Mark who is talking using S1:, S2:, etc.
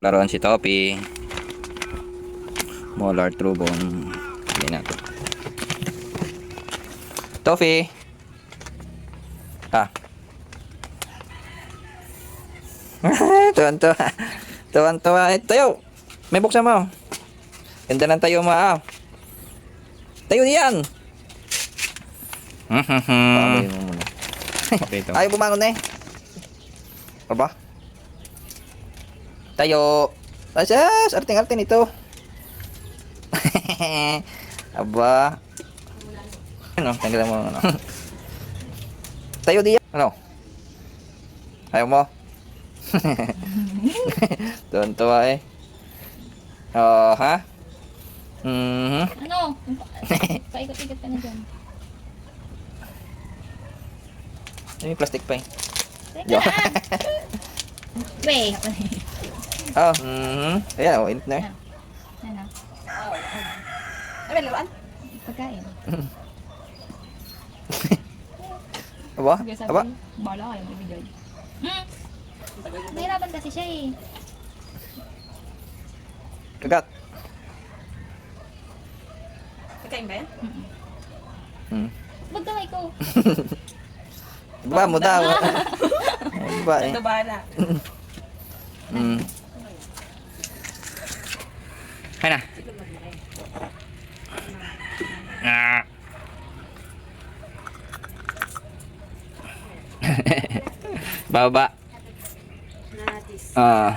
S1: Laruan si Topi. Molar Trubon. Hindi natin. Topi. Ah. Tuwan-tuwa. Tuwan-tuwa. Tayo. May buksan mo. Ganda ng tayo mo. Tayo diyan. Pamoy mo muna. Okay, ayaw bumangon na eh. Aba? Tayo. Asas, arting-arting ito. Aba. Ano, tanggalan mo ano. Tayo diyan. Ano? Ayaw mo? Tuwan-tuwa eh. Oh, ha?
S2: Ano? Paikot-ikot ka na dyan.
S1: May plastic pa eh.
S2: Teka lang. Wait.
S1: Oh, ayan, oh, init na eh.
S2: Ano?
S3: Ano ba laruan?
S2: Pagkain.
S1: Aba?
S2: Sige, sabi,
S1: Aba?
S2: bala kayo magbibigay. Nahirapan kasi siya eh.
S1: Kagat.
S3: Pagkain ba yan?
S2: Ba't kamay ko?
S1: Ba mo daw. Ba eh.
S3: Ito ba na?
S1: Hay na. Ah. Baba.
S3: Natis.
S1: Ah.